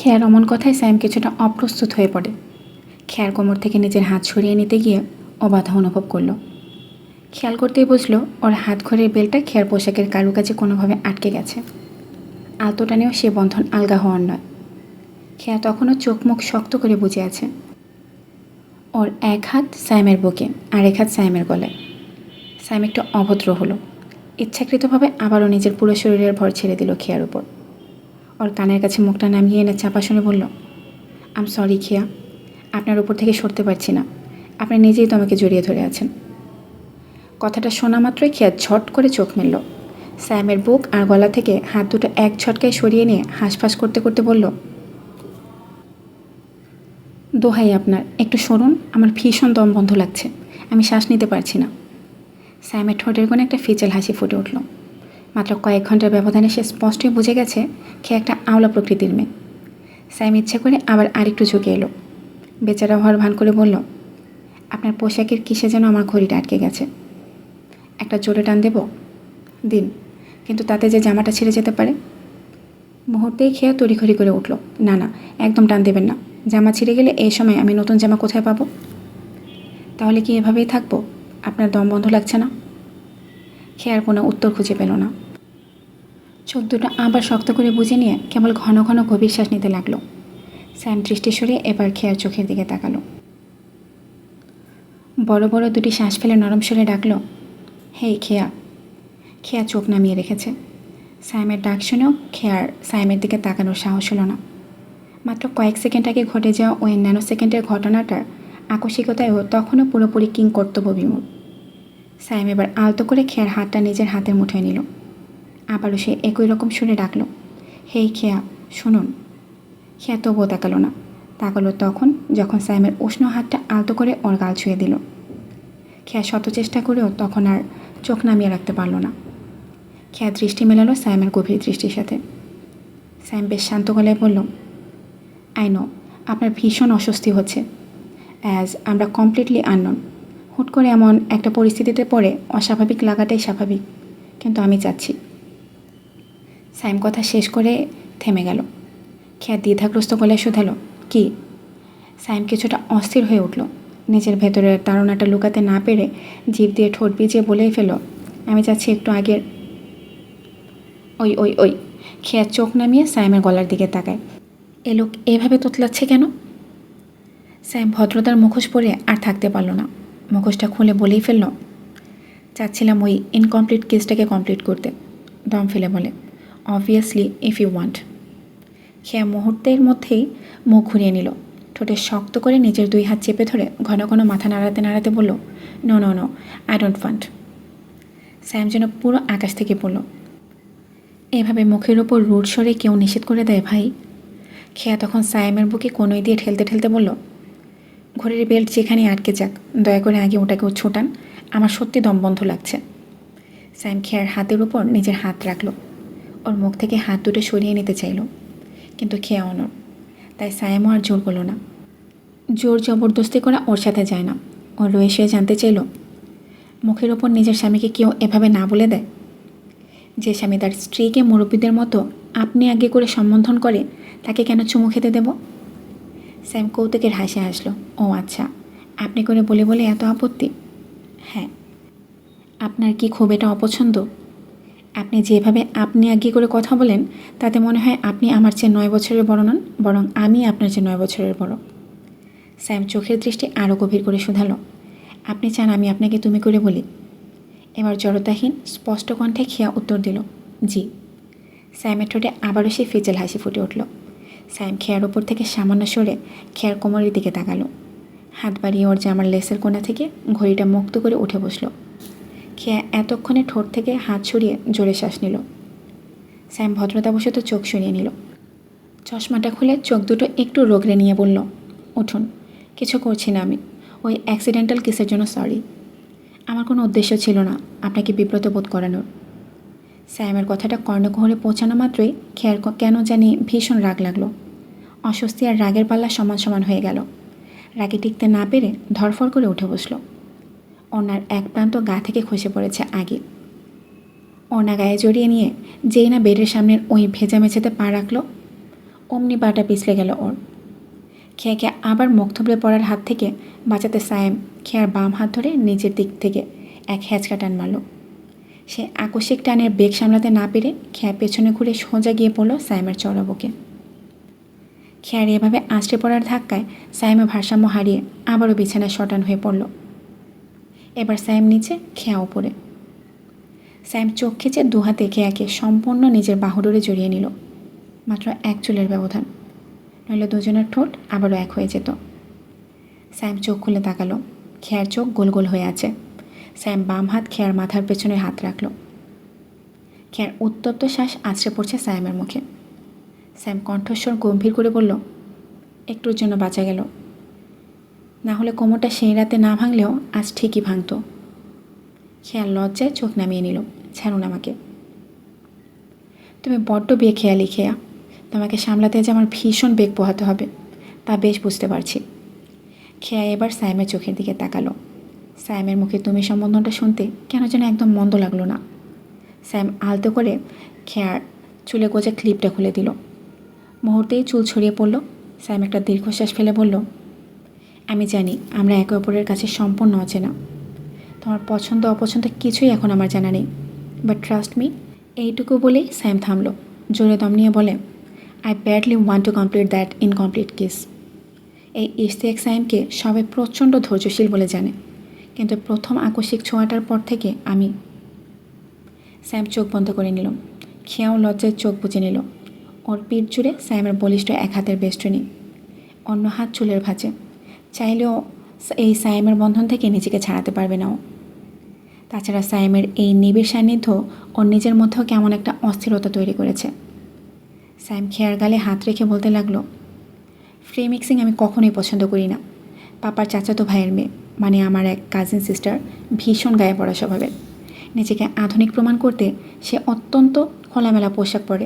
খেয়ার অমন কথায় স্যাম কিছুটা অপ্রস্তুত হয়ে পড়ে। খেয়ার কোমর থেকে নিজের হাত সরিয়ে নিতে গিয়ে অবাধা অনুভব করলো। খেয়াল করতেই বুঝলো ওর হাত ঘড়ির বেলটা খেয়ার পোশাকের কারুকাজে কোনোভাবে আটকে গেছে। আলতো টানেও সে বন্ধন আলগা হওয়ার নয়। খেয়া তখনও চোখ মুখ শক্ত করে বুঝে আছে। ওর এক হাত স্যামের বুকে আর এক হাত স্যামের গলায়। স্যাম একটু অভদ্র হলো। ইচ্ছাকৃতভাবে আবারও নিজের পুরো শরীরের ভর ছেড়ে দিল খেয়ার উপর। ওর কানের কাছে মুখটা নামিয়ে এনে চাপা শুনে বলল, আম সরি খেয়া, আপনার উপর থেকে সরতে পারছি না। আপনি নিজেই তো আমাকে জড়িয়ে ধরে আছেন। কথাটা শোনা মাত্রই খেয়া ঝট করে চোখ মেলল। স্যামের বুক আর গলা থেকে হাত দুটো এক ঝটকায় সরিয়ে নিয়ে হাঁসফাঁস করতে করতে বলল, দোহাই আপনার, একটু সরুন, আমার ভীষণ দম বন্ধ লাগছে, আমি শ্বাস নিতে পারছি না। স্যামের ঠোঁটের কোণে একটা ফিচেল হাসি ফুটে উঠল। মাত্র কয়েক ঘন্টার ব্যবধানে সে স্পষ্টই বুঝে গেছে খেয়ে একটা আওলা প্রকৃতির মেয়ে। স্যাম ইচ্ছে করে আবার আরেকটু ঝুঁকে এলো। বেচারা হওয়ার ভান করে বলল, আপনার পোশাকের কিসে যেন আমার ঘড়িটা আটকে গেছে। একটা জোরে টান দেব? দিন, কিন্তু তাতে যে জামাটা ছিঁড়ে যেতে পারে। মুহূর্তেই খেয়ে তড়িঘড়ি করে উঠল, না না, একদম টান দেবেন না। জামা ছিঁড়ে গেলে এই সময় আমি নতুন জামা কোথায় পাবো? তাহলে কি এভাবেই থাকবো? আপনার দম বন্ধ লাগছে না? খেয়ার কোনো উত্তর খুঁজে পেল না। চোখ দুটো আবার শক্ত করে বুঝে নিয়ে কেবল ঘন ঘন গভীর শ্বাস নিতে লাগলো। স্যাম দৃষ্টি সরিয়ে এবার খেয়ার চোখের দিকে তাকালো। বড় বড় দুটি শ্বাস ফেলে নরম সরে ডাকলো, হেই খেয়া। খেয়া চোখ নামিয়ে রেখেছে। স্যামের ডাক শুনেও খেয়ার স্যামের দিকে তাকানোর সাহস হলো না। মাত্র কয়েক সেকেন্ড আগে ঘটে যাওয়া ওই ন্যানো সেকেন্ডের ঘটনাটার আকস্মিকতায়ও তখনও পুরোপুরি কিং কর্তব্যবিমূঢ়। স্যাম এবার আলতো করে খেয়ার হাতটা নিজের হাতের মুঠোয় নিল। আবারও সে একই রকম সুরে ডাকলো, হেই খেয়া, শুনুন। খেয়া তবুও তাকালো না। তাকালো তখন যখন স্যামের উষ্ণ হাতটা আলতো করে ওর গাল ছুঁয়ে দিল। খেয়া শত চেষ্টা করেও তখন আর চোখ নামিয়ে রাখতে পারল না। খেয়া দৃষ্টি মেলালো স্যামের গভীর দৃষ্টির সাথে। স্যাম বেশ শান্ত গলায় বলল, আই নো আপনার ভীষণ অস্বস্তি হচ্ছে, অ্যাজ আমরা কমপ্লিটলি আননোন। হুট করে এমন একটা পরিস্থিতিতে পড়ে অস্বাভাবিক লাগাটাই স্বাভাবিক, কিন্তু আমি চাচ্ছি। স্যাম কথা শেষ করে থেমে গেল। খেয়া দ্বিধাগ্রস্ত গলায় শুধালো, কি? স্যাম কিছুটা অস্থির হয়ে উঠল। নিজের ভেতরের তাড়নাটা লুকাতে না পেরে জিভ দিয়ে ঠোঁট ভিজিয়ে বলেই ফেল, আমি চাচ্ছি একটু আগের ওই ওই ওই খেয়া চোখ নামিয়ে স্যামের গলার দিকে তাকায়। এ লোক এভাবে তোতলাচ্ছে কেন? স্যাম ভদ্রতার মুখোশ পরে আর থাকতে পারল না। মুখোশটা খুলে বলেই ফেলল, চাচ্ছিলাম ওই ইনকমপ্লিট কেসটাকে কমপ্লিট করতে। দম ফেলে বলে, অবভিয়াসলি ইফ ইউ ওয়ান্ট। খেয়া মুহূর্তের মধ্যেই মুখ ঘুরিয়ে নিল। ঠোঁটে শক্ত করে নিজের দুই হাত চেপে ধরে ঘন ঘন মাথা নাড়াতে নাড়াতে বলল, no no no, I don't want. Sam যেন পুরো আকাশ থেকে পড়ল। এভাবে মুখের ওপর রুড সরে কেউ নিষেধ করে দেয় ভাই? খেয়া তখন স্যামের বুকে কনুই দিয়ে ঠেলতে ঠেলতে বলল, ঘড়ির বেল্ট যেখানে আটকে যাক, দয়া করে আগে ওটাকেও ছোটান, আমার সত্যি দম বন্ধ লাগছে। স্যাম খেয়ার হাতের উপর নিজের হাত রাখল। ওর মুখ থেকে হাত দুটো সরিয়ে নিতে চাইল, কিন্তু খেয়া অনড়। তাই স্যামও আর জোর করল না। জোর জবরদস্তি করা ওর সাথে যায় না। ও রয়ে শুয়ে জানতে চাইল, মুখের ওপর নিজের স্বামীকে কেউ এভাবে না বলে দেয়? যে স্বামী তার স্ত্রীকে মুরব্বীদের মতো আপনি আগে করে সম্বোধন করে, তাকে কেন চুমু খেতে দেব? স্যাম কৌতুকের হাসি হাসলো, ও আচ্ছা, আপনি করে বলে বলে এত আপত্তি? হ্যাঁ। আপনার কি খুব এটা অপছন্দ? আপনি যেভাবে আপনি আগে করে কথা বলেন, তাতে মনে হয় আপনি আমার চেয়ে 9 বছরের বড় নন, বরং আমি আপনার চেয়ে 9 বছরের বড়। স্যাম চোখের দৃষ্টি আরও গভীর করে শুধালো, আপনি চান আমি আপনাকে তুমি করে বলি? এবার জড়তাহীন স্পষ্ট কণ্ঠে খেয়া উত্তর দিল, জি। স্যামের ঠোঁটে আবারও সে ফিচেল হাসি ফুটে উঠল। স্যাম খেয়ার ওপর থেকে সামান্য সরে খেয়ার কোমরের দিকে তাকালো। হাত বাড়িয়ে ওর জামার লেসের কোণা থেকে ঘড়িটা মুক্ত করে উঠে বসল। খেয়া এতক্ষণে ঠোঁট থেকে হাত সরিয়ে জোরে শ্বাস নিল। স্যাম ভদ্রতাবশত চোখ সরিয়ে নিল। চশমাটা খুলে চোখ দুটো একটু রোগড়ে নিয়ে বলল, উঠুন, কিছু করছি না আমি, ওই অ্যাক্সিডেন্টাল কেসের জন্য সরি। আমার কোনো উদ্দেশ্য ছিল না আপনাকে বিব্রত বোধ করানোর। স্যামের কথাটা কর্ণকুহরে পৌঁছানো মাত্রই খেয়ার কেন জানি ভীষণ রাগ লাগলো। অস্বস্তি আর রাগের পাল্লা সমান সমান হয়ে গেল। রাগে টিকতে না পেরে ধরফর করে উঠে বসল। ওনার এক প্রান্ত গা থেকে খসে পড়েছে আগে। ওনা গায়ে জড়িয়ে নিয়ে যেই না বেডের সামনের ওই ভেজা মেঝেতে পা রাখল, অমনি পাটা পিছলে গেল ওর। খেয়াকে আবার মুখ থুবড়ে পড়ার হাত থেকে বাঁচাতে সায়েম খেয়ার বাম হাত ধরে নিজের দিক থেকে এক হ্যাঁচকা টান মারল। সে আকস্মিক টানের বেগ সামলাতে না পেরে খেয়া পেছনে ঘুরে সোজা গিয়ে পড়ল সায়েমের চড়া বুকে। খেয়ার এভাবে আঁচড়ে পড়ার ধাক্কায় সায়েমের ভারসাম্য হারিয়ে আবারও বিছানায় শটান হয়ে পড়ল। এবার সায়েম নিচে, খেয়া ওপরে। সায়েম চোখ খিচে দুহাতে খেয়াকে সম্পূর্ণ নিজের বাহুডোরে জড়িয়ে নিল। মাত্র এক চুলের ব্যবধান, নইলে দুজনের ঠোঁট আবারও এক হয়ে যেত। সায়েম চোখ খুলে তাকালো। খেয়ার চোখ গোল গোল হয়ে আছে। সায়েম বাম হাত খেয়ার মাথার পেছনে হাত রাখল। খেয়ার উত্তপ্ত শ্বাস আছড়ে পড়ছে সায়েমের মুখে। সায়েম কণ্ঠস্বর গম্ভীর করে বলল, একটুর জন্য বাঁচা গেল, না হলে কোমরটা সেই রাতে না ভাঙলেও আজ ঠিকই ভাঙত। খেয়াল লজ্জায় চোখ নামিয়ে নিল। ছাড়ুন আমাকে। তুমি বড্ড বেখেয়ালি খেয়া। তোমাকে সামলাতে যে আমার ভীষণ বেগ পোহাতে হবে, তা বেশ বুঝতে পারছি। খেয়া এবার সায়েমের চোখের দিকে তাকালো। সায়েমের মুখে তুমি সম্বোধনটা শুনতে কেন যেন একদম মন্দ লাগলো না। সায়েম আলতো করে খেয়ার চুলে গোজা ক্লিপটা খুলে দিল। মুহূর্তেই চুল ছড়িয়ে পড়ল। সায়েম একটা দীর্ঘশ্বাস ফেলে বলল, আমি জানি আমরা একে অপরের কাছে সম্পূর্ণ অচেনা। তোমার পছন্দ অপছন্দ কিছুই এখন আমার জানা নেই, বাট ট্রাস্ট মি। এইটুকু বলেই সায়েম থামল। জোরে দম নিয়ে বলে, I badly want to complete that incomplete kiss. এই ইশতিয়াক সায়েমকে সবাই প্রচণ্ড ধৈর্যশীল বলে জানে, কিন্তু প্রথম আকস্মিক ছোঁয়াটার পর থেকে আমি। সায়েম চোখ বন্ধ করে নিল। খেয়াও লজ্জায় চোখ বুজে নিল। ওর পিঠ জুড়ে সায়েমের বলিষ্ঠ এক হাতের বেষ্টনী, অন্য হাত চুলের ভাঁজে। চাইলেও এই সায়েমের বন্ধন থেকে নিজেকে ছাড়াতে পারবে না ও। তাছাড়া সায়েমের এই নিবিড় সান্নিধ্য ওর নিজের মধ্যেও কেমন একটা অস্থিরতা তৈরি করেছে। সায়েম খেয়ার গালে হাত রেখে বলতে লাগলো, ফ্রি মিক্সিং আমি কখনোই পছন্দ করি না। পাপার চাচাতো ভাইয়ের মেয়ে, মানে আমার এক কাজিন সিস্টার, ভীষণ গায়ে পড়া স্বভাবের। নিজেকে আধুনিক প্রমাণ করতে সে অত্যন্ত খোলামেলা পোশাক পরে।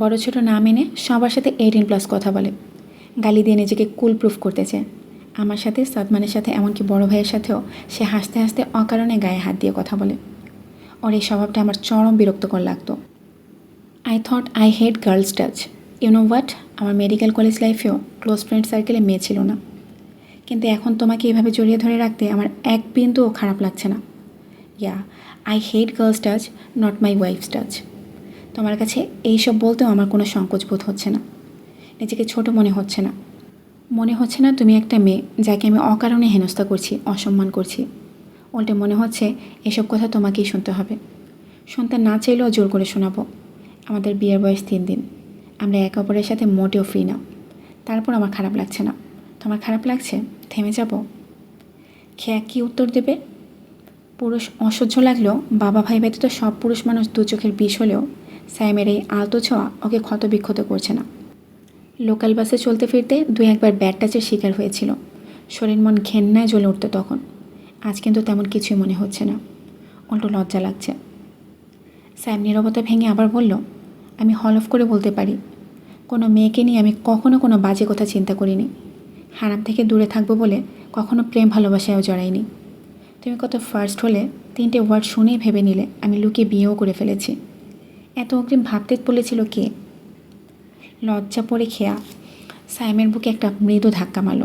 বড় ছোট না মেনে সবার সাথে 18+ কথা বলে। গালি দিয়ে নিজেকে কুল প্রুফ করতে চায়। আমার সাথে, সাদমানের সাথে, এমনকি বড় ভাইয়ের সাথেও সে হাসতে হাসতে অকারণে গায়ে হাত দিয়ে কথা বলে। ওর এই স্বভাবটা আমার চরম বিরক্তকর লাগতো। I thought I hate girls touch. You know what, আমার মেডিকেল কলেজ লাইফেও ক্লোজ ফ্রেন্ড সার্কেলে মেয়ে ছিল না, কিন্তু এখন তোমাকে এভাবে জড়িয়ে ধরে রাখতে আমার এক বিন্দুও খারাপ লাগছে না। Yeah, I hate girls touch, not my wife's touch. তোমার কাছে এইসব বলতেও আমার কোনো সংকোচ বোধ হচ্ছে না। নিজেকে ছোট মনে হচ্ছে না। মনে হচ্ছে না তুমি একটা মেয়ে যাকে আমি অকারণে হেনস্থা করছি, অসম্মান করছি। উল্টে মনে হচ্ছে এসব কথা তোমাকেই শুনতে হবে। শুনতে না চাইলেও জোর করে শোনাবো। আমাদের বিয়ের বয়স 3 দিন। আমরা একে অপরের সাথে মোটেও ফ্রি না। তারপর আমার খারাপ লাগছে না। তোমার খারাপ লাগছে? থেমে যাব? খেয়া কী উত্তর দেবে? পুরুষ অসহ্য লাগলেও বাবা ভাই ব্যতীত সব পুরুষ মানুষ দু চোখের বিষ হলেও সায়েমের এই আলতো ছোঁয়া ওকে ক্ষতবিক্ষত করছে না। লোকাল বাসে চলতে ফিরতে 2-1বার ব্যাড টাচের শিকার হয়েছিল। শরীর মন ঘেন্নায় জ্বলে উঠত তখন। আজ কিন্তু তেমন কিছুই মনে হচ্ছে না, উল্টো লজ্জা লাগছে। সায়েম নীরবতা ভেঙে আবার বলল, আমি হলফ করে বলতে পারি, কোনো মেয়েকে নিয়ে আমি কখনো কোনো বাজে কথা চিন্তা করিনি। হারাম থেকে দূরে থাকবো বলে কখনো প্রেম ভালোবাসায়ও জড়াইনি। তুমি কত ফার্স্ট হলে 3টে ওয়ার্ড শুনেই ভেবে নিলে আমি লুকিয়ে বিয়েও করে ফেলেছি। এত অগ্রিম ভাবতে বলেছিল কে? লজ্জা পড়ে খেয়া সায়েমের বুকে একটা মৃদু ধাক্কা মারল।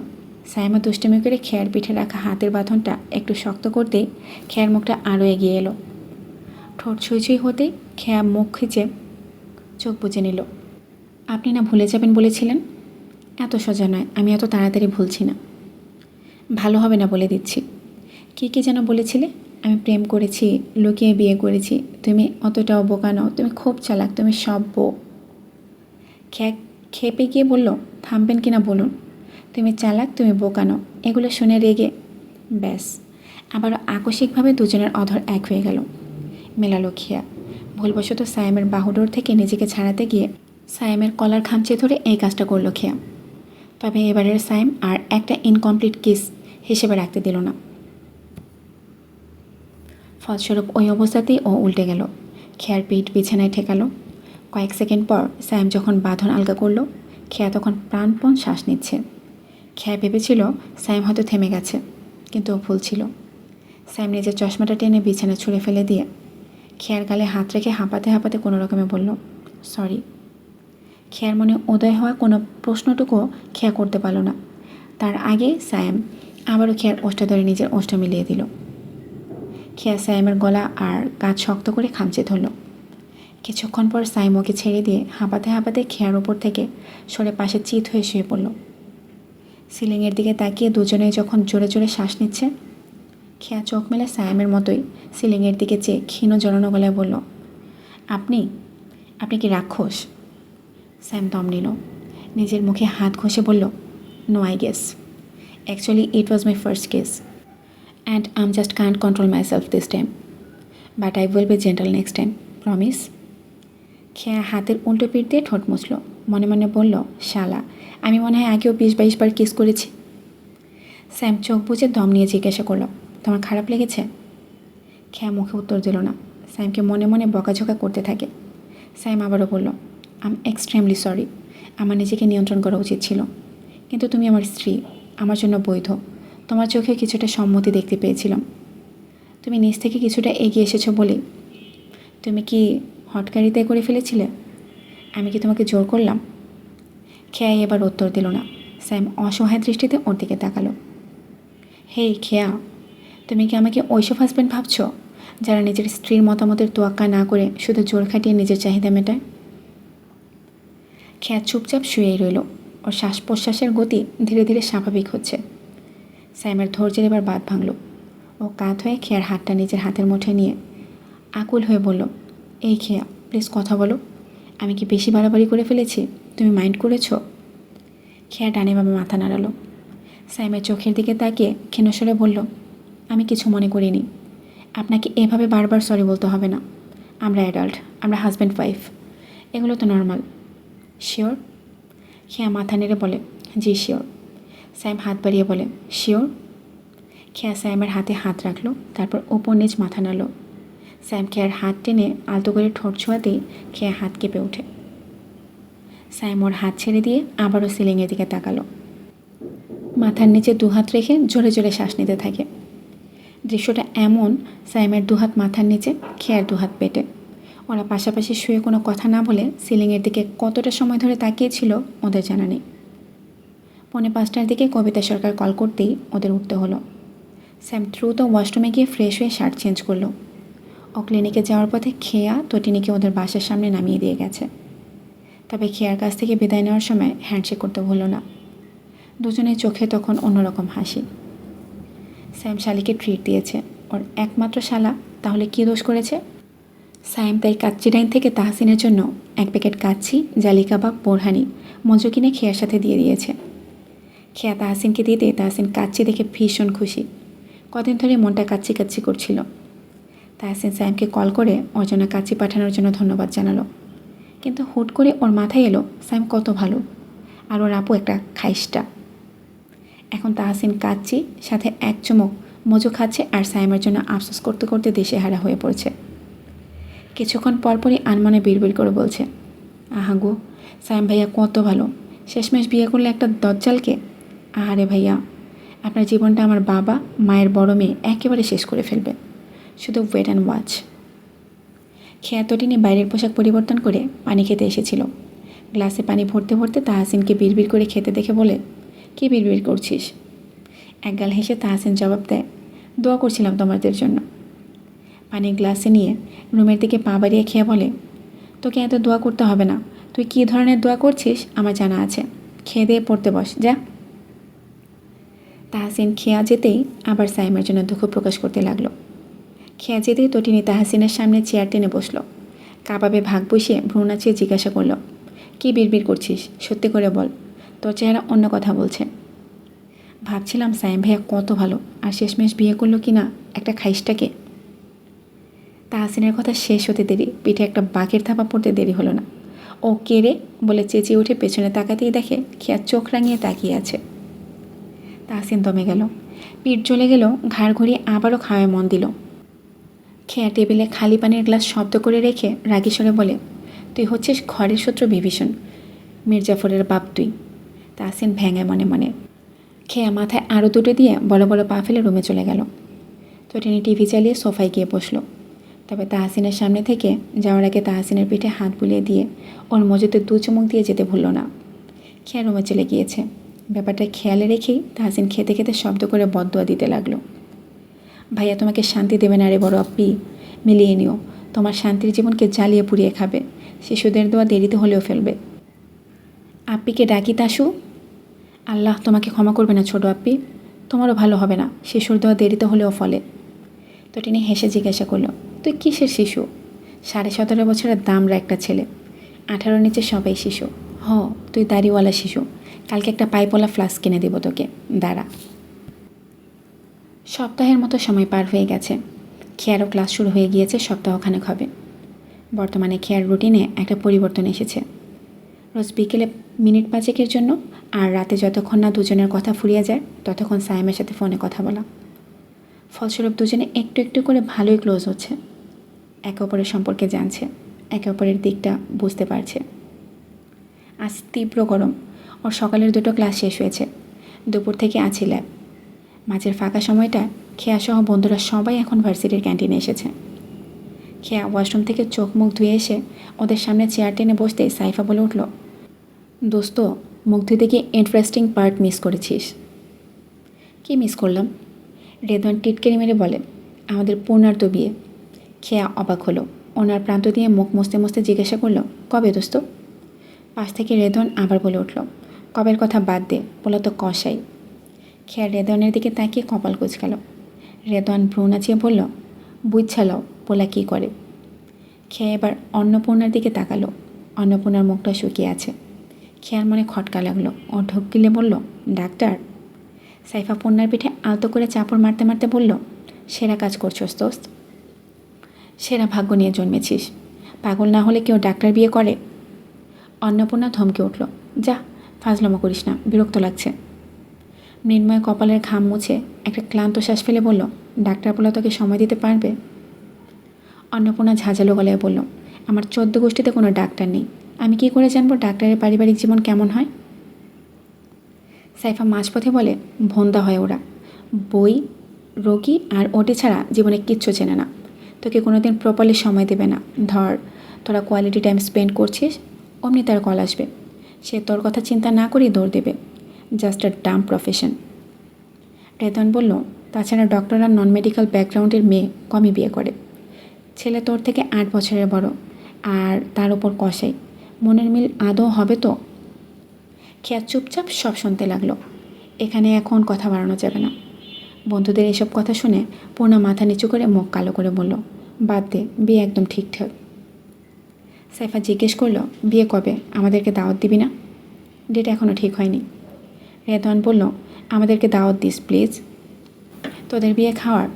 সায়েমা দুষ্টুমি করে খেয়ার পিঠে রাখা হাতের বাঁধনটা একটু শক্ত করতেই খেয়ার মুখটা আরও এগিয়ে এলো। ঠোঁট ছুঁই হতেই খেয়া মুখ খিচে চোখ বুজে নিল। আপনি না ভুলে যাবেন বলেছিলেন? এত সোজা নয়, আমি এত তাড়াতাড়ি ভুলছি না। ভালো হবে না বলে দিচ্ছি। কী যেন বলেছিলে? আমি প্রেম করেছি, লুকিয়ে বিয়ে করেছি। তুমি অতটাও বোকা নও, তুমি খুব চালাক, তুমি সব বউ। খেপে গিয়ে বলল, থামবেন কিনা বলুন। তুমি চালাক, তুমি বোকা নও, এগুলো শুনে রেগে ব্যাস আবারও আকস্মিকভাবে দুজনের অধর এক হয়ে গেল। মেলালো খেয়া। ভুলবশত সায়েমের বাহুডোর থেকে নিজেকে ছাড়াতে গিয়ে সায়েমের কলার খামচে ধরে এই কাজটা করলো খেয়া। তবে এবারের সায়েম আর একটা ইনকমপ্লিট কিস হিসেবে রাখতে দিল না। ফলস্বরূপ ওই অবস্থাতেই ও উল্টে গেল। খেয়ার পিঠ বিছানায় ঠেকালো। কয়েক সেকেন্ড পর সায়েম যখন বাঁধন আলগা করলো, খেয়া তখন প্রাণপণ শ্বাস নিচ্ছে। খেয়া ভেবেছিল সায়েম হয়তো থেমে গেছে, কিন্তু ও ভুল ছিল। সায়েম নিজের চশমাটা টেনে বিছানা ছুঁড়ে ফেলে দিয়ে খেয়ার গালে হাত রেখে হাঁপাতে হাঁপাতে কোনো রকমে বলল, সরি। খেয়ার মনে উদয় হওয়া কোনো প্রশ্নটুকুও খেয়া করতে পারল না। তার আগে সায়াম আবারও খেয়ার ওষ্ঠ ধরে নিজের ওষ্ঠ মিলিয়ে দিল। খেয়া সায়ামের গলা আর কাঁধ শক্ত করে খামচে ধরল। কিছুক্ষণ পর সাইম ওকে ছেড়ে দিয়ে হাঁপাতে হাঁপাতে খেয়ার ওপর থেকে সরে পাশে চিত হয়ে শুয়ে পড়ল। সিলিংয়ের দিকে তাকিয়ে দুজনেই যখন জোরে জোরে শ্বাস নিচ্ছে, খেয়া চোখ মেলে সায়ামের মতোই সিলিংয়ের দিকে চেয়ে ক্ষীণ জড়ানো গলায় বলল, আপনি আপনি কি রাক্ষস? স্যাম দম নিল, নিজের মুখে হাত ঘষে বলল, no I guess actually it was my first case and I just can't control my self this time but I will be gentle next time, promise. Kheya হাতের উল্টো পিঠ দিয়ে ঠোঁট মুছল, মনে মনে বলল, শালা, আমি মনে হয় আগেও 20-22 বার কিস করেছি। স্যাম চোখ বুজে দম নিয়ে জিজ্ঞাসা করল, তোমার খারাপ লেগেছে? খেয়া মুখে উত্তর দিল না, স্যামকে মনে মনে বকাঝকা করতে থাকে। স্যাম আবারও বলল, আই এম এক্সট্রিমলি সরি, আমার নিজেকে নিয়ন্ত্রণ করা উচিত ছিল, কিন্তু তুমি আমার স্ত্রী, আমার জন্য বৈধ, তোমার চোখে কিছুটা সম্মতি দেখতে পেয়েছিলাম। তুমি নিজ থেকে কিছুটা এগিয়ে এসেছো বলে। তুমি কি হটকারিতে করে ফেলেছিলে? আমি কি তোমাকে জোর করলাম? খেয়া এবার উত্তর দিল না। স্যাম অসহায় দৃষ্টিতে ওর দিকে তাকালো। হেই খেয়া, তুমি কি আমাকে ওইসব হাজব্যান্ড ভাবছো যারা নিজের স্ত্রীর মতামতের তোয়াক্কা না করে শুধু জোর খাটিয়ে নিজের চাহিদা মেটায়? খেয়া চুপচাপ শুয়েই রইল। ওর শ্বাস প্রশ্বাসের গতি ধীরে ধীরে স্বাভাবিক হচ্ছে। স্যামের ধৈর্যের এবার বাঁধ ভাঙল। ও কাত হয়ে খেয়ার হাতটা নিজের হাতের মুঠে নিয়ে আকুল হয়ে বলল, এই খেয়া, প্লিজ কথা বলো, আমি কি বেশি বাড়াবাড়ি করে ফেলেছি? তুমি মাইন্ড করেছো? খেয়া ডানে বামে মাথা নাড়ালো। স্যামের চোখের দিকে তাকিয়ে ক্ষীণস্বরে বলল, আমি কিছু মনে করিনি। আপনাকে এভাবে বারবার সরি বলতে হবে না। আমরা অ্যাডাল্ট, আমরা হাজব্যান্ড ওয়াইফ, এগুলো তো নর্মাল। শিওর? খেয়া মাথা নেড়ে বলে, জি শিওর। স্যাম হাত বাড়িয়ে বলে, শিওর? খেয়া স্যামের হাতে হাত রাখলো, তারপর ওপর নিচ মাথা নাড়ল। স্যাম খেয়ার হাত টেনে আলতো করে ঠোঁট ছোঁয়াতেই খেয়া হাত কেঁপে ওঠে। স্যাম ওর হাত ছেড়ে দিয়ে আবারও সিলিংয়ের দিকে তাকালো। মাথার নিচে দুহাত রেখে জোরে জোরে শ্বাস নিতে থাকে। দৃশ্যটা এমন, স্যামের দুহাত মাথার নিচে, খেয়ার দুহাত পেটে। ওরা পাশাপাশি শুয়ে কোনো কথা না বলে সিলিংয়ের দিকে কতটা সময় ধরে তাকিয়েছিল ওদের জানা নেই। 4:45টার দিকে কবিতা সরকার কল করতেই ওদের উঠতে হলো। স্যাম দ্রুত ওয়াশরুমে গিয়ে ফ্রেশ হয়ে শার্ট চেঞ্জ করলো। ও ক্লিনিকে যাওয়ার পথে খেয়া তটিনীকে ওদের বাসার সামনে নামিয়ে দিয়ে গেছে। তবে খেয়ার কাছ থেকে বিদায় নেওয়ার সময় হ্যান্ডশেক করতে ভুলল না। দুজনের চোখে তখন অন্যরকম হাসি। স্যাম শালিকে ট্রিট দিয়েছে, ওর একমাত্র শালা, তাহলে কী দোষ করেছে? সাইম তাই কাচ্চি ডাইন থেকে তাহসিনের জন্য 1 প্যাকেট কাচ্চি, জালি কাবাব, বোরহানি মঞ্জু কিনে খেয়ার সাথে দিয়ে দিয়েছে। খেয়া তাহসিনকে দিতে তাহসিন কাচ্চি দেখে ভীষণ খুশি। কদিন ধরে মনটা কাচ্চি কাচ্চি করছিল। তাহসিন সাইমকে কল করে ওর জন্য কাচ্চি পাঠানোর জন্য ধন্যবাদ জানালো। কিন্তু হুট করে ওর মাথায় এলো সাইম কত ভালো, আর ওর আপু একটা খাইস্টা। এখন তাহসিন কাচ্চি সাথে 1 চুমুক মজু খাচ্ছে আর সাইমের জন্য আফসোস করতে করতে দিশেহারা হয়ে পড়ছে। কিছুক্ষণ পরপরই আনমনে বিড়বিড় করে বলছে, আহা গো, সাইম ভাইয়া কত ভালো, শেষমেশ বিয়ে করলে একটা দজ্জালকে। আহারে ভাইয়া, আপনার জীবনটা আমার বাবা মায়ের বড় মেয়ে একেবারে শেষ করে ফেলবে, শুধু ওয়েট অ্যান্ড ওয়াচ। খেয়া তটিনী বাইরের পোশাক পরিবর্তন করে পানি খেতে এসেছিল। গ্লাসে পানি ভরতে ভরতে তাহসিনকে বিড়বিড় করে খেতে দেখে বলে, কী বিড়বিড় করছিস? একগাল হেসে তাহসিন জবাব দেয়, দোয়া করছিলাম তোমাদের জন্য। পানি গ্লাসে নিয়ে রুমের দিকে পা বাড়িয়ে খেয়ে বলে, তোকে এত দোয়া করতে হবে না, তুই কী ধরনের দোয়া করছিস আমার জানা আছে, খেয়ে দিয়ে পড়তে বস যা। তাহসিন খেয়া যেতেই আবার সাইমের জন্য দুঃখ প্রকাশ করতে লাগলো। খেয়া যেতেই তটিনী তাহসিনের সামনে চেয়ার টেনে বসলো। কাবাবে ভাগ বসিয়ে ভ্রু নাচিয়ে জিজ্ঞাসা করলো, কী বিড়বিড় করছিস, সত্যি করে বল, তোর চেহারা অন্য কথা বলছে। ভাবছিলাম সাইম ভাইয়া কত ভালো, আর শেষমেশ বিয়ে করলো কি না একটা খাইস্টাকে। তাহসিনের কথা শেষ হতে দেরি পিঠে একটা বাঘের থাপা পড়তে দেরি হলো না। ও কে রে বলে চেঁচিয়ে উঠে পেছনে তাকাতেই দেখে খেয়া চোখ রাঙিয়ে তাকিয়ে আছে। তাহসিন দমে গেল, পিঠ জ্বলে গেল, ঘাড় ঘুরিয়ে আবারও খাওয়ায় মন দিল। খেয়া টেবিলে খালি পানির গ্লাস শব্দ করে রেখে রাগী স্বরে বলে, তুই হচ্ছিস ঘরের শত্রু বিভীষণ, মির্জাফরের বাপ তুই। তাহসিন ভেঙে মনে মনে। খেয়া মাথায় আরও দুটো দিয়ে বড় বড় পা ফেলে রুমে চলে গেল। তটিনী টিভি চালিয়ে সোফায় গিয়ে বসলো। তবে তাহসিনের সামনে থেকে যাওয়ার আগে তাহসিনের পিঠে হাত বুলিয়ে দিয়ে ওর মজুতে 2 চুমুক দিয়ে যেতে ভুলল না। খেয়া রুমে চলে গিয়েছে। ব্যাপারটা খেয়ালে রেখেই তাহসিন খেতে খেতে শব্দ করে বদদোয়া দিতে লাগলো। ভাইয়া তোমাকে শান্তি দেবে না রে বড় আপ্পি, মিলিয়ে নিও। তোমার শান্তির জীবনকে জ্বালিয়ে পুড়িয়ে খাবে। শিশুদের দোয়া দেরিতে হলেও ফেলবে। আপ্পিকে ডাকি তাসু। আল্লাহ তোমাকে ক্ষমা করবে না ছোট আপ্পি, তোমারও ভালো হবে না। শিশুর দোয়া দেরিতে হলেও ফলে। তো তিনি হেসে জিজ্ঞাসা করলো, তুই কিসের শিশু? 17.5 বছরের দামরা একটা ছেলে, 18 নিচে সবাই শিশু। তুই দাড়িওয়ালা শিশু। কালকে একটা পাইপওয়ালা ফ্লাস্ক কিনে দেবো তোকে, দাঁড়া। সপ্তাহের মতো সময় পার হয়ে গেছে। খেয়ারও ক্লাস শুরু হয়ে গিয়েছে সপ্তাহখানেক হবে। বর্তমানে খেয়ার রুটিনে একটা পরিবর্তন এসেছে। রোজ বিকেলে মিনিট 5 জন্য আর রাতে যতক্ষণ না দুজনের কথা ফুরিয়ে যায় ততক্ষণ সাইমের সাথে ফোনে কথা বলা। ফলস্বরূপ দুজনে একটু একটু করে ভালোই ক্লোজ হচ্ছে। একে অপরের সম্পর্কে জানছে, একে অপরের দিকটা বুঝতে পারছে। আজ তীব্র গরম। ওর সকালের 2টো ক্লাস শেষ হয়েছে। দুপুর থেকে আছে ল্যাব। মাঝের ফাঁকা সময়টা খেয়াসহ বন্ধুরা সবাই এখন ভার্সিটির ক্যান্টিনে এসেছে। খেয়া ওয়াশরুম থেকে চোখ মুখ ধুয়ে এসে ওদের সামনে চেয়ার টেনে বসতেই সাইফা বলে উঠল, দোস্ত, মুখ ধুতে গিয়ে ইন্টারেস্টিং পার্ট মিস করেছিস। কি মিস করলাম? রেদওয়ান টিটকেরি মেরে বলে, আমাদের পূর্ণার্ত বিয়ে। খেয়া অবাক হলো। ওনার প্রান্ত দিয়ে মুখ মুছতে মুছতে জিজ্ঞাসা করলো, কবে দোস্ত? পাশ থেকে রেদওয়ান আবার বলে উঠল, কবের কথা বাদ দে, বলো তো কষাই। খেয়া রেদওয়ানের দিকে তাকিয়ে কপাল কুচকাল। রেদওয়ান ভ্রু নাচিয়ে বলল, বুঝছালাও বলা কী করে। খেয়া এবার অন্নপূর্ণার দিকে তাকালো। অন্নপূর্ণার মুখটা শুকিয়ে আছে। খেয়ার মনে খটকা লাগলো। ও ঢোক গিলে বলল, ডাক্তার? সাইফা পূর্ণার পিঠে আলতো করে চাপড় মারতে মারতে বলল, সেরা কাজ করছোস দোস্ত, সেরা ভাগ্য নিয়ে জন্মেছিস। পাগল না হলে কেউ ডাক্তার বিয়ে করে? অন্নপূর্ণা ধমকে উঠল, যা, ফাজলামো করিস না, বিরক্ত লাগছে। মৃন্ময় কপালের ঘাম মুছে একটা ক্লান্ত শ্বাস ফেলে বলল, ডাক্তার বলে তোকে সময় দিতে পারবে? অন্নপূর্ণা ঝাঁঝালো গলায় বলল, আমার 14 গোষ্ঠীতে কোনো ডাক্তার নেই, আমি কি করে জানবো ডাক্তারের পারিবারিক জীবন কেমন হয়? সাইফা মাঝপথে বলে, ভোন্দা হয় ওরা, বই, রোগী আর ওটি ছাড়া জীবনে কিচ্ছু চেনে না। তোকে কোনোদিন প্রপারলি সময় দেবে না। ধর তোরা কোয়ালিটি টাইম স্পেন্ড করছিস, অমনি তার কল আসবে। সে তোর কথা চিন্তা না করেই দৌড় দেবে। জাস্ট আ ডাম প্রফেশন। রেদন বলল, তাছাড়া ডক্টর আর নন মেডিকেল ব্যাকগ্রাউন্ডের মেয়ে কমই বিয়ে করে। ছেলে তোর থেকে 8 বছরের বড়, আর তার ওপর কষাই। মনের মিল আদৌ হবে তো? খেয়া চুপচাপ সব শুনতে লাগলো। এখানে এখন কথা বাড়ানো যাবে না। বন্ধুদের এসব কথা শুনে পূর্ণা মাথা নিচু করে মুখ কালো করে বলল, বাদ দে, বিয়ে একদম ঠিকঠাক। সাইফা জিজ্ঞেস করলো, বিয়ে কবে? আমাদেরকে দাওয়াত দিবি না? ডেট এখনও ঠিক হয়নি। রেদওয়ান বলল, আমাদেরকে দাওয়াত দিস প্লিজ। তোদের বিয়ে খাওয়ার,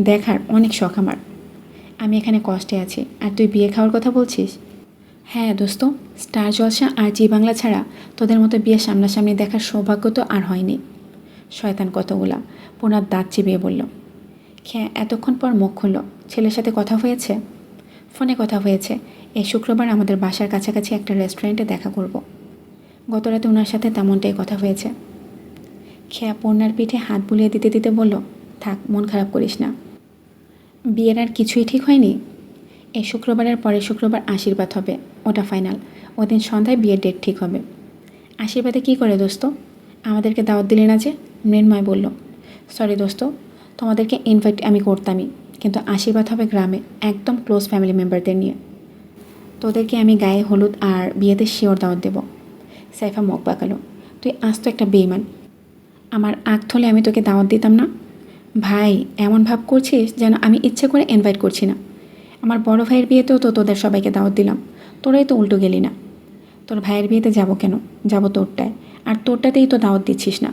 দেখার অনেক শখ আমার। আমি এখানে কষ্টে আছি আর তুই বিয়ে খাওয়ার কথা বলছিস? হ্যাঁ দোস্ত, স্টার জলসা আর জি বাংলা ছাড়া তোদের মতো বিয়ে সামনাসামনি দেখার সৌভাগ্য তো আর হয়নি। শয়তান কতগুলা, পুনার দাঁত চিবিয়ে বলল। খেয়া এতক্ষণ পর মুখ খুলল, ছেলের সাথে কথা হয়েছে? ফোনে কথা হয়েছে। এই শুক্রবার আমাদের বাসার কাছাকাছি একটা রেস্টুরেন্টে দেখা করব। গত রাতে ওনার সাথে তেমনটাই কথা হয়েছে। খেয়া পূর্ণার পিঠে হাত বুলিয়ে দিতে দিতে বলল, থাক, মন খারাপ করিস না। বিয়ের আর কিছুই ঠিক হয়নি? এই শুক্রবারের পরের শুক্রবার আশীর্বাদ হবে, ওটা ফাইনাল। ওদিন সন্ধ্যায় বিয়ের ডেট ঠিক হবে। আশীর্বাদে কী করে দোস্ত? আমাদেরকে দাওয়াত দিলে না যে? মৃন্ময় বলল, সরি দোস্ত, তোমাদেরকে ইনভাইট আমি করতামই, কিন্তু আশীর্বাদ হবে গ্রামে, একদম ক্লোজ ফ্যামিলি মেম্বারদের নিয়ে। তোদেরকে আমি গায়ে হলুদ আর বিয়েতে শিওর দাওয়াত দেব। সাইফা মুখ বাঁকালো, তুই আস্ত একটা বেইমান। আমার আগ থলে আমি তোকে দাওয়াত দিতাম না? ভাই, এমন ভাব করছিস যেন আমি ইচ্ছে করে ইনভাইট করছি না। আমার বড় ভাইয়ের বিয়েতেও তো তোদের সবাইকে দাওয়াত দিলাম, তোরাই তো উল্টো গেলি না। তোর ভাইয়ের বিয়েতে যাব কেন? যাব তোরটায়, আর তোরটাতেই তো দাওয়াত দিচ্ছিস না।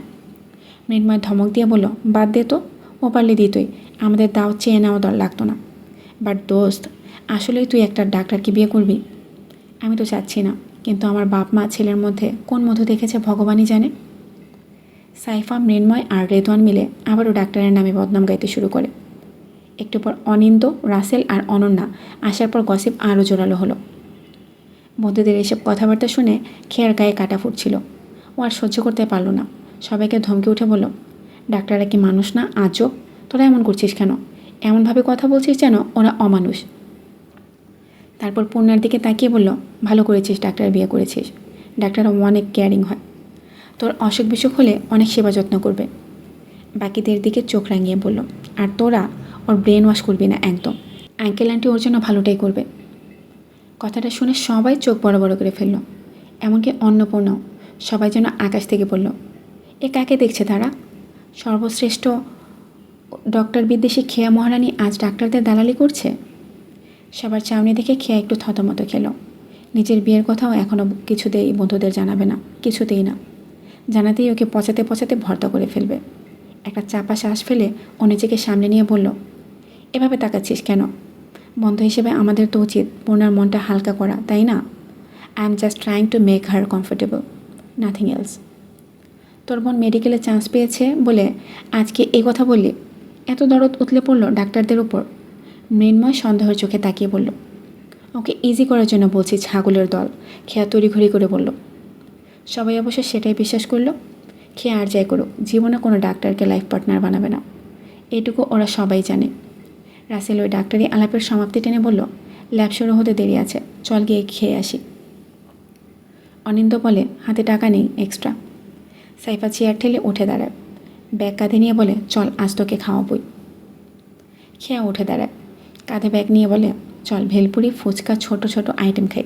মৃন্ময় ধমক দিয়ে বলল, বাদ দে তো, ও পারলে দিতই, আমাদের দাওয়াত চেয়ে নেওয়া লাগতো না। বাট দোস্ত, আসলেই তুই একটা ডাক্তারকে বিয়ে করবি? আমি তো চাচ্ছি না, কিন্তু আমার বাপ মা ছেলের মধ্যে কোন মধু দেখেছে ভগবানই জানে। সাইফা, মৃন্ময় আর রেদওয়ান মিলে আবারও ডাক্তারের নামে বদনাম গাইতে শুরু করে। একটু পর অনিন্দ, রাসেল আর অনন্যা আসার পর গসিপ আরও জোরালো হলো। বন্ধুদের এসব কথাবার্তা শুনে খেয়ার গায়ে কাটা ফুটছিল। ও আর সহ্য করতে পারল না। সবাইকে ধমকে উঠে বলল, ডাক্তাররা কি মানুষ না? আজব, তোরা এমন করছিস কেন? এমনভাবে কথা বলছিস যেন ওরা অমানুষ। তারপর পূর্ণার দিকে তাকিয়ে বলল, ভালো করেছিস ডাক্তার বিয়ে করেছিস। ডাক্তাররা অনেক কেয়ারিং হয়, তোর অসুখ বিসুখ হলে অনেক সেবা যত্ন করবে। বাকিদের দিকে চোখ রাঙিয়ে বলল, আর তোরা ওর ব্রেন ওয়াশ করবি না একদম। আঙ্কেল আন্টি ওর জন্য ভালোটাই করবে। কথাটা শুনে সবাই চোখ বড় বড় করে ফেলল, এমনকি অন্নপূর্ণাও। সবাই যেন আকাশ থেকে বলল, এ কাকে দেখছে তারা? সর্বশ্রেষ্ঠ ডক্টর বিদ্বেষী খেয়া মহারানী আজ ডাক্তারদের দালালি করছে। সবার চাউনি দেখে খেয়া একটু থতমত খেল। নিজের বিয়ের কথাও এখনও কিছুতেই বন্ধুদের জানাবে না, কিছুতেই না। জানাতেই ওকে পচাতে পচাতে ভর্তা করে ফেলবে। একটা চাপা শ্বাস ফেলে ও নিজেকে সামনে নিয়ে বলল, এভাবে তাকাচ্ছিস কেন? বন্ধু হিসেবে আমাদের তো উচিত পূর্ণার মনটা হালকা করা, তাই না? I am just trying to make her comfortable, nothing else. তোর বোন মেডিকেলে চান্স পেয়েছে বলে আজকে এই কথা বললি? এত দরদ উতলে পড়ল ডাক্তারদের উপর। মৃন্ময় সন্দেহের চোখে তাকিয়ে বলল, ওকে ইজি করার জন্য বলছি ছাগলের দল। খেয়া তড়িঘড়ি করে বলল। সবাই অবশ্য সেটাই বিশ্বাস করলো। খেয়ে আর যাই করুক, জীবনে কোনো ডাক্তারকে লাইফ পার্টনার বানাবে না, এটুকু ওরা সবাই জানে। রাসেল ওই ডাক্তারি আলাপের সমাপ্তি টেনে বলল, ল্যাব শুরু হতে দেরি আছে, চল গিয়ে খেয়ে আসি। অনিন্দ বলে, হাতে টাকা নেই এক্সট্রা। সাইফা চেয়ার ঠেলে উঠে দাঁড়ায়, ব্যাগ কাঁধে নিয়ে বলে, চল আজ তোকে খাওয়াবই। খেয়া উঠে দাঁড়ায়, কাঁধে ব্যাগ নিয়ে বলে, চল ভেলপুরি ফুচকা ছোট ছোট আইটেম খাই,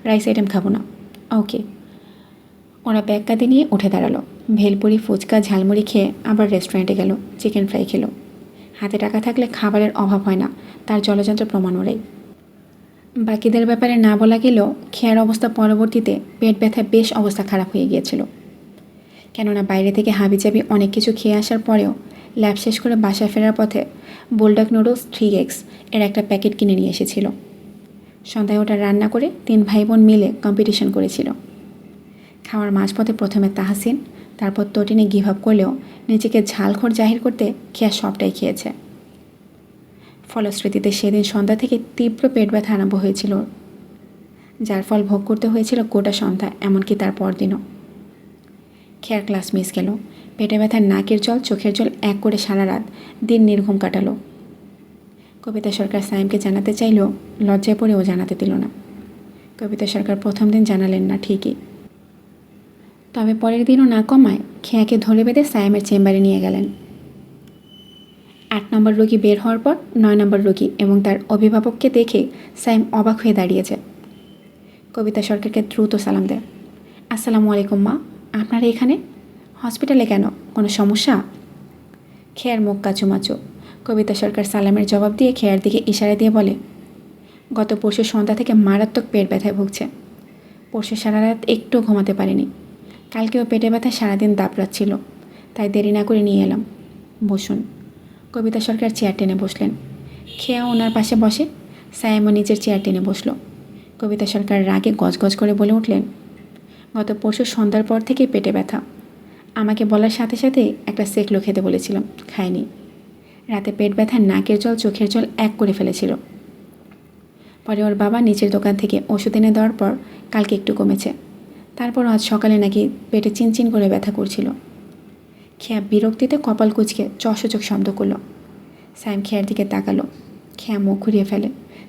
রাইস আইটেম খাবো না। ওকে। ওরা ব্যাগ কাঁধে নিয়ে উঠে দাঁড়ালো। ভেলপুরি ফুচকা ঝালমুড়ি খেয়ে আবার রেস্টুরেন্টে গেল, চিকেন ফ্রাই খেলো। হাতে টাকা থাকলে খাবারের অভাব হয় না, তার জলযন্ত্র প্রমাণ ওরাই। বাকিদের ব্যাপারে না বলা গেলেও খেয়ার অবস্থা পরবর্তীতে পেট ব্যথায় বেশ অবস্থা খারাপ হয়ে গিয়েছিল। কেননা বাইরে থেকে হাবিজাবি অনেক কিছু খেয়ে আসার পরেও ল্যাব শেষ করে বাসায় ফেরার পথে বোলডাক নুডলস 3X এর একটা প্যাকেট কিনে নিয়ে এসেছিল। সন্ধ্যায় ওটা রান্না করে 3 ভাই বোন মিলে কম্পিটিশন করেছিল। খাওয়ার মাঝপথে প্রথমে তাহসিন, তারপর তটিনে গিভ আপ করলেও নিজেকে ঝালখোর জাহির করতে খেয়া সবটাই খেয়েছে। ফলশ্রুতিতে সেদিন সন্ধ্যা থেকে তীব্র পেট ব্যথা আরম্ভ হয়েছিল, যার ফল ভোগ করতে হয়েছিল গোটা সন্ধ্যা, এমনকি তার পরদিনও। খেয়ার ক্লাস মিস গেল। পেটে ব্যথার নাকের জল চোখের জল এক করে সারা রাত দিন নির্ঘুম কাটালো। কবিতা সরকার সাইমকে জানাতে চাইলেও লজ্জায় পড়েও জানাতে দিল না। কবিতা সরকার প্রথম দিন জানালেন না ঠিকই, তবে পরের দিনও না কমায় খেয়াকে ধরে বেঁধে সাইমের চেম্বারে নিয়ে গেলেন। 8 নম্বর রোগী বের হওয়ার পর 9 নম্বর রোগী এবং তার অভিভাবককে দেখে সাইম অবাক হয়ে দাঁড়িয়েছে। কবিতা সরকারকে দ্রুত সালাম দেয়। আসসালামু আলাইকুম মা, আপনারা এখানে? হসপিটালে কেন, কোনো সমস্যা? খেয়ার মুখ কাচুমাচু। কবিতা সরকার সালামের জবাব দিয়ে খেয়ার দিকে ইশারা দিয়ে বলে, গত পরশু সন্ধ্যা থেকে মারাত্মক পেট ব্যথায় ভুগছে। পরশু সারা রাত একটু ঘুমাতে পারেনি। কালকেও পেটে ব্যথায় সারাদিন দাপড়াচ্ছিল, তাই দেরি না করে নিয়ে এলাম। বসুন। কবিতা সরকার চেয়ার টেনে বসলেন। খেয়া ওনার পাশে বসে। সাইমও নিজের চেয়ার টেনে বসল। কবিতা সরকার রাগে গজগজ করে বলে উঠলেন, গত পরশু সন্ধ্যার পর থেকেই পেটে ব্যথা। আমাকে বলার সাথে সাথেই একটা সেকলো খেতে বলেছিলাম, খাইনি। রাতে পেট ব্যথা নাকের জল চোখের জল এক করে ফেলেছিল। পরে ওর বাবা নিচের দোকান থেকে ওষুধ এনে দেওয়ার পর কালকে একটু কমেছে। তারপর আজ সকালে নাকি পেটে চিনচিন করে ব্যথা করছিল। খেয়া বিরক্তিতে কপাল কুঁচকে চশচক শব্দ করল। স্যাম খেয়ার দিকে তাকালো। খেয়া মুখ ঘুরিয়ে ফেলে।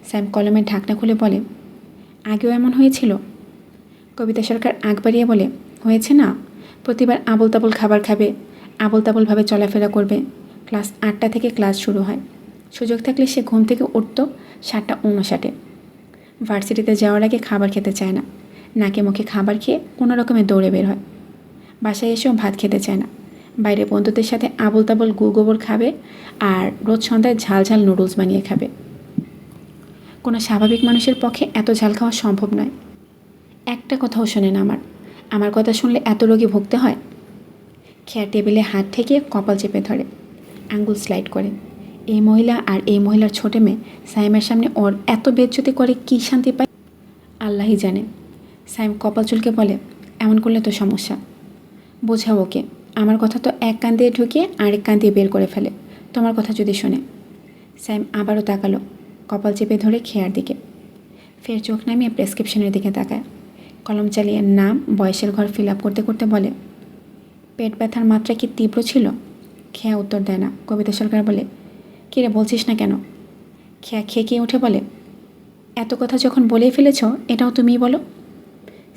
স্যাম কলমের ঢাকনা খুলে বলে, আগেও এমন হয়েছিল? কবিতা সরকার আগ বাড়িয়ে বলে, হয়েছে না। প্রতিবার আবল তাবল খাবার খাবে, আবল তাবলভাবে চলাফেরা করবে। ক্লাস 8টা থেকে ক্লাস শুরু হয়। সুযোগ থাকলে সে ঘুম থেকে উঠত 7:59। ভার্সিটিতে যাওয়ার আগে খাবার খেতে চায় না। নাকে মুখে খাবার খেয়ে কোনো রকমে দৌড়ে বের হয়। বাসায় এসেও ভাত খেতে চায় না। বাইরে বন্ধুদের সাথে আবল তাবল গু গোবর খাবে আর রোজ সন্ধ্যায় ঝাল ঝাল নুডলস বানিয়ে খাবে। কোনো স্বাভাবিক মানুষের পক্ষে এত ঝাল খাওয়া সম্ভব নয়। একটা কথাও শোনে না আমার কথা শুনলে এত রোগী ভুগতে হয়। খেয়ার টেবিলে হাত ঠেকিয়ে কপাল চেপে ধরে, আঙ্গুল স্লাইড করে। এই মহিলা আর এই মহিলার ছোট মেয়ে সাইমের সামনে ওর এত বেজ্জতি করে কী শান্তি পায় আল্লাহই জানে। সাইম কপাল চুলকে বলে, এমন করলে তো সমস্যা। বোঝাও ওকে, আমার কথা তো এক কান দিয়ে ঢুকিয়ে আরেক কান দিয়ে বের করে ফেলে তোমার কথা যদি শোনে। সাইম আবারও তাকালো কপাল চেপে ধরে খেয়ার দিকে। ফের চোখ নামিয়ে প্রেসক্রিপশনের দিকে তাকায়। কলম চালিয়ে নাম বয়সের ঘর ফিল আপ করতে করতে বলে, পেট ব্যথার মাত্রা কি তীব্র ছিল? খেয়া উত্তর দেয় না। কবিতা সরকার বলে, কিরে বলছিস না কেন? খেয়া খেয়ে উঠে বলে, এত কথা যখন বলেই ফেলেছ এটাও তুমিই বলো।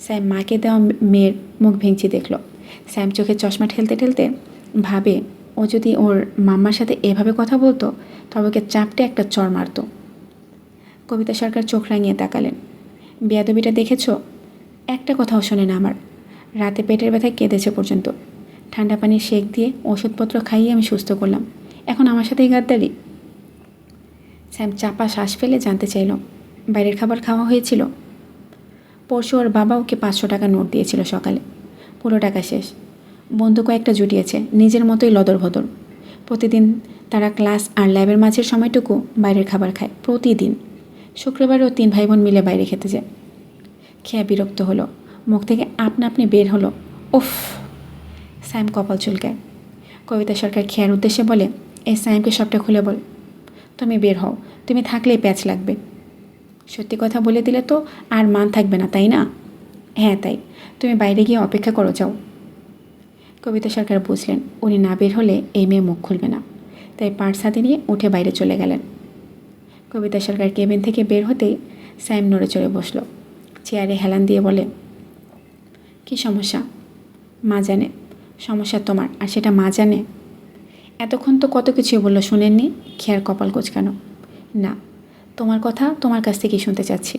স্যাম মাকে দেওয়া মেয়ের মুখ ভেঙচি দেখল। স্যাম চোখে চশমা ঠেলতে ঠেলতে ভাবে, ও যদি ওর মাম্মার সাথে এভাবে কথা বলতো তবে ওকে চাপটে একটা চড় মারত। কবিতা সরকার চোখ রাঙিয়ে তাকালেন। বেয়াদবিটা দেখেছ? একটা কথাও শোনে না আমার। রাতে পেটের ব্যথায় কেঁদেছে পর্যন্ত। ঠান্ডা পানির শেক দিয়ে ওষুধপত্র খাইয়ে আমি সুস্থ করলাম, এখন আমার সাথেই গাদ্দারি। স্যাম চাপা শ্বাস ফেলে জানতে চাইল, বাইরের খাবার খাওয়া হয়েছিল? পরশু ওর বাবা ওকে 500 টাকা নোট দিয়েছিল সকালে, পুরো টাকা শেষ। বন্ধু কয়েকটা জুটিয়েছে, নিজের মতোই লদর ভদর। প্রতিদিন তারা ক্লাস আর ল্যাবের মাঝের সময়টুকু বাইরের খাবার খায়, প্রতিদিন। শুক্রবারও 3 ভাই বোন মিলে বাইরে খেতে যায়। খেয়া বিরক্ত হলো, মুখ থেকে আপনা আপনি বের হলো, উফ। স্যাম কপাল চুলকায়। কবিতা সরকার খেয়ার উদ্দেশ্যে বলে, এই স্যামকে সবটা খুলে বল। তুমি বের হও, তুমি থাকলেই প্যাচ লাগবে। সত্যি কথা বলে দিলে তো আর মান থাকবে না, তাই না? হ্যাঁ তাই, তুমি বাইরে গিয়ে অপেক্ষা করো, যাও। কবিতা সরকার বুঝলেন উনি না বের হলে এই মেয়ে মুখ খুলবে না, তাই পার্স হাতে নিয়ে উঠে বাইরে চলে গেলেন। কবিতা সরকার কেবিন থেকে বের হতেই স্যাম নড়ে চড়ে বসল। চেয়ারে হেলান দিয়ে বলে, কী সমস্যা? মা জানে। সমস্যা তোমার, আর সেটা মা জানে? এতক্ষণ তো কত কিছুই বললো, শুনেননি? খেয়ার কপাল কোঁচকানো। না, তোমার কথা তোমার কাছ থেকেই শুনতে চাচ্ছি।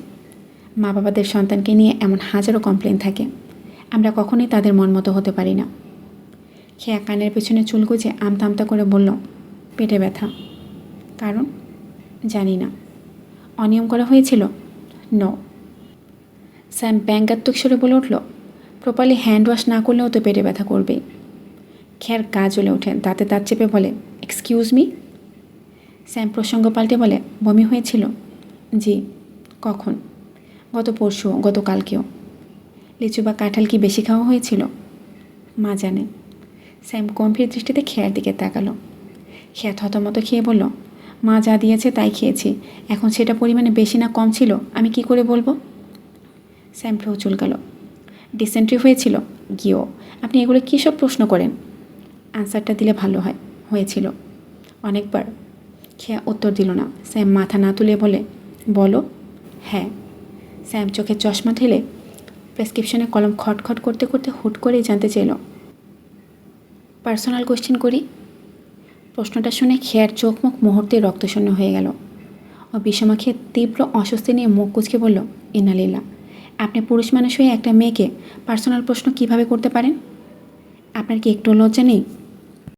মা বাবাদের সন্তানকে নিয়ে এমন হাজারো কমপ্লেন থাকে, আমরা কখনোই তাদের মন মতো হতে পারি না। খেয়া কানের পেছনে চুল গুজে আমতা আমতা করে বলল, পেটে ব্যথা। কারণ? জানি না। অনিয়ম করা হয়েছিল? নো। স্যাম ব্যঙ্গাত্মক স্বরে বলে উঠল, প্রপারলি হ্যান্ড ওয়াশ না করলেও তো পেটে ব্যথা করবেই। খেয়ার গা জ্বলে ওঠে, দাঁতে দাঁত চেপে বলে, এক্সকিউজ মি? স্যাম প্রসঙ্গ পাল্টে বলে, বমি হয়েছিল? জি। কখন? গত পরশু, গতকালকেও। লিচু বা কাঁঠাল কি বেশি খাওয়া হয়েছিল? মা জানে। স্যাম গম্ভীর দৃষ্টিতে খেয়ার দিকে তাকালো। খেয়া থতমত খেয়ে বলল, মা যা দিয়েছে তাই খেয়েছি, এখন সেটা পরিমাণে বেশি না কম ছিল আমি কি করে বলবো? স্যাম ভ্রু চুলকালো। ডিসেন্ট্রি হয়েছিল? গিয়েও আপনি এগুলো কী সব প্রশ্ন করেন? আনসারটা দিলে ভালো হয়। হয়েছিল। অনেকবার? খেয়া উত্তর দিল না। স্যাম মাথা না তুলে বলে, বলো। হ্যাঁ। স্যাম চোখে চশমা ঢেলে প্রেসক্রিপশনে কলম খটখট করতে করতে হুট করেই জানতে চাইল, পার্সোনাল কোশ্চেন করি? প্রশ্নটা শুনে খেয়ার চোখ মুখ মুহূর্তে রক্তশূন্য হয়ে গেল। ও বিষমা খেয়ে তীব্র অস্বস্তি নিয়ে মুখ কুঁচকে বলল, ইন্নালিল্লাহ, আপনি পুরুষ মানুষ হয়ে একটা মেয়েকে পার্সোনাল প্রশ্ন কিভাবে করতে পারেন? আপনার কি একটু লজ্জা নেই?